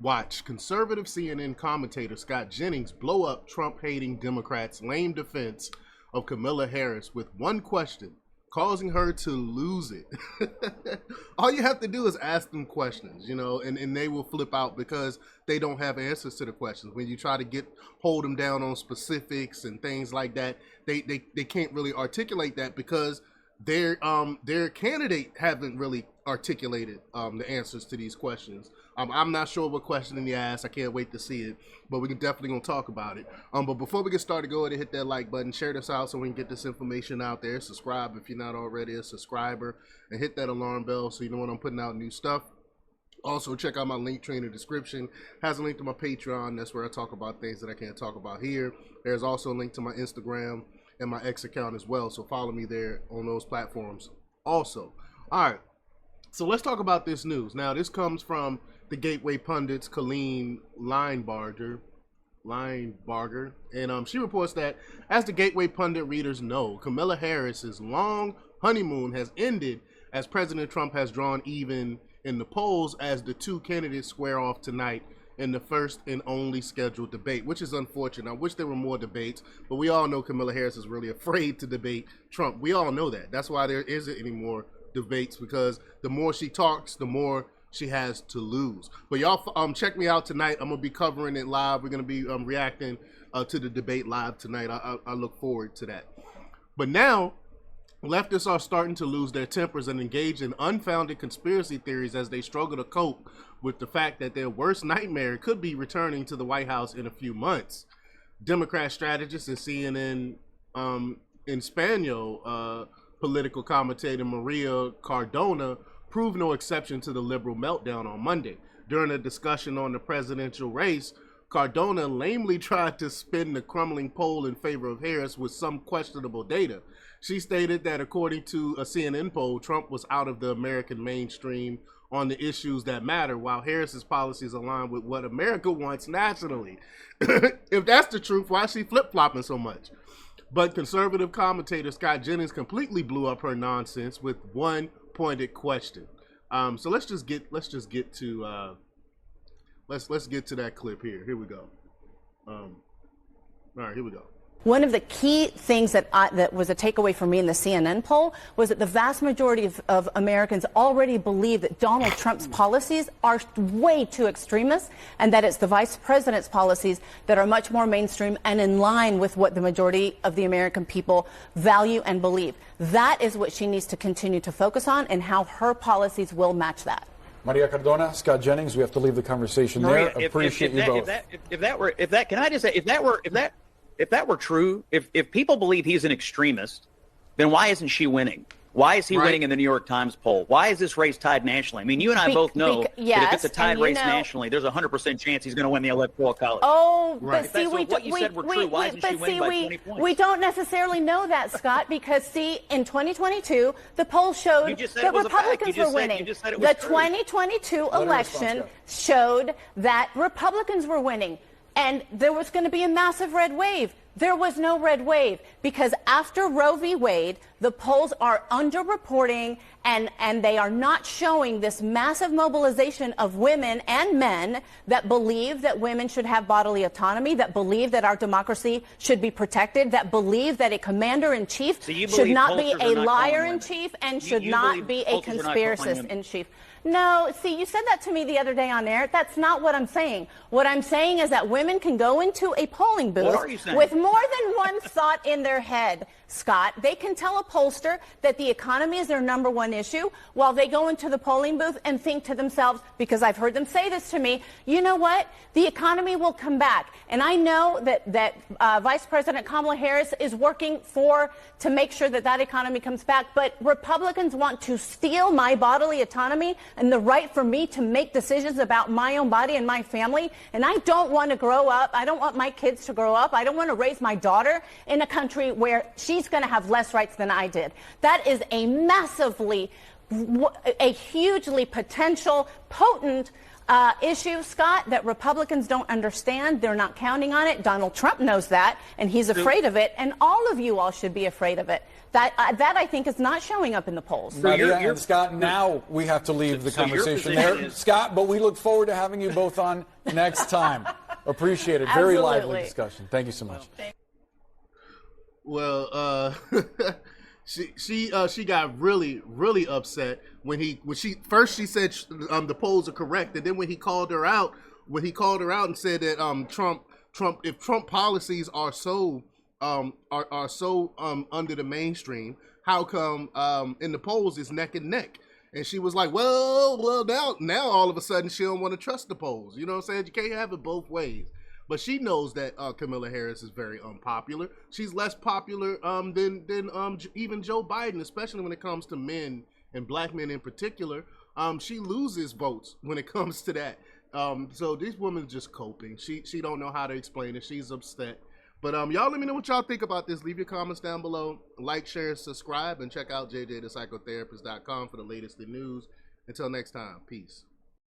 Watch conservative CNN commentator Scott Jennings blow up Trump-hating Democrats' lame defense of Kamala Harris with one question, causing her to lose it. All you have to do is ask them questions, you know, and they will flip out because they don't have answers to the questions. When you try to hold them down on specifics and things like that, they can't really articulate that because their candidate haven't really articulated the answers to these questions. I'm not sure what question he asked. I can't wait to see it, but we're definitely gonna talk about it. But before we get started, go ahead and hit that like button, share this out so we can get this information out there. Subscribe if you're not already a subscriber, and hit that alarm bell so you know when I'm putting out new stuff. Also, check out my link tree in the description. Has a link to my Patreon. That's where I talk about things that I can't talk about here. There's also a link to my Instagram and my X account as well, so follow me there on those platforms also. All right, so let's talk about this news. Now, this comes from the Gateway Pundit's Colleen Linebarger, and she reports that, as the Gateway Pundit readers know, Kamala Harris's long honeymoon has ended as President Trump has drawn even in the polls as the two candidates square off tonight in the first and only scheduled debate, which is unfortunate. I wish there were more debates, but we all know Kamala Harris is really afraid to debate Trump. We all know that. That's why there isn't any more debates, because the more she talks, the more she has to lose. But y'all check me out tonight. I'm gonna be covering it live. We're gonna be reacting to the debate live tonight. I look forward to that. But now leftists are starting to lose their tempers and engage in unfounded conspiracy theories as they struggle to cope with the fact that their worst nightmare could be returning to the White House in a few months. Democrat strategist and CNN in Spaniel political commentator Maria Cardona proved no exception to the liberal meltdown on Monday. During a discussion on the presidential race, Cardona lamely tried to spin the crumbling poll in favor of Harris with some questionable data. She stated that according to a CNN poll, Trump was out of the American mainstream on the issues that matter, while Harris's policies align with what America wants nationally. If that's the truth, why is she flip-flopping so much? But conservative commentator Scott Jennings completely blew up her nonsense with one pointed question. So let's get to that clip here. Here we go. All right, here we go. One of the key things that was a takeaway for me in the CNN poll was that the vast majority of Americans already believe that Donald Trump's policies are way too extremist, and that it's the vice president's policies that are much more mainstream and in line with what the majority of the American people value and believe. That is what she needs to continue to focus on, and how her policies will match that. Maria Cardona, Scott Jennings, we have to leave the conversation there. Appreciate you both. If that were true, if people believe he's an extremist, then why isn't she winning? Why is he winning in the New York Times poll? Why is this race tied nationally? I mean, you and I both know that if it's a tied race nationally, there's a 100% chance he's going to win the Electoral College. Oh, right. But see, we don't necessarily know that, Scott, because see, in 2022, the poll showed that Republicans were winning. The 2022 election showed that Republicans were winning. And there was going to be a massive red wave. There was no red wave, because after Roe v. Wade, the polls are underreporting, and they are not showing this massive mobilization of women and men that believe that women should have bodily autonomy, that believe that our democracy should be protected, that believe that a commander-in-chief should not be a liar-in-chief and should not be a conspiracist-in-chief. No, see, you said that to me the other day on air. That's not what I'm saying. What I'm saying is that women can go into a polling booth with more than one thought in their head, Scott. They can tell a pollster that the economy is their number one issue while they go into the polling booth and think to themselves, because I've heard them say this to me, you know what? The economy will come back. And I know that Vice President Kamala Harris is working to make sure that economy comes back. But Republicans want to steal my bodily autonomy and the right for me to make decisions about my own body and my family. And I don't want to grow up. I don't want my kids to grow up. I don't want to raise my daughter in a country where she's going to have less rights than I did. That is a hugely potential, potent issue, Scott, that Republicans don't understand. They're not counting on it. Donald Trump knows that, and he's afraid of it, and all of you all should be afraid of it. That I think is not showing up in the polls. So and Scott, now we have to leave the conversation there. Scott, but we look forward to having you both on next time. Appreciate it. Very lively discussion. Thank you so much. Well, she got really upset when she said the polls are correct, and then when he called her out and said that Trump policies are so under the mainstream, how come in the polls it's neck and neck? And she was like, well, now all of a sudden she don't want to trust the polls. You know what I'm saying? You can't have it both ways. But she knows that Kamala Harris is very unpopular. She's less popular than even Joe Biden, especially when it comes to men and black men in particular. She loses votes when it comes to that. So this woman's just coping. She don't know how to explain it. She's upset. But y'all let me know what y'all think about this. Leave your comments down below. Like, share, and subscribe. And check out jjthepsychotherapist.com for the latest in news. Until next time, peace.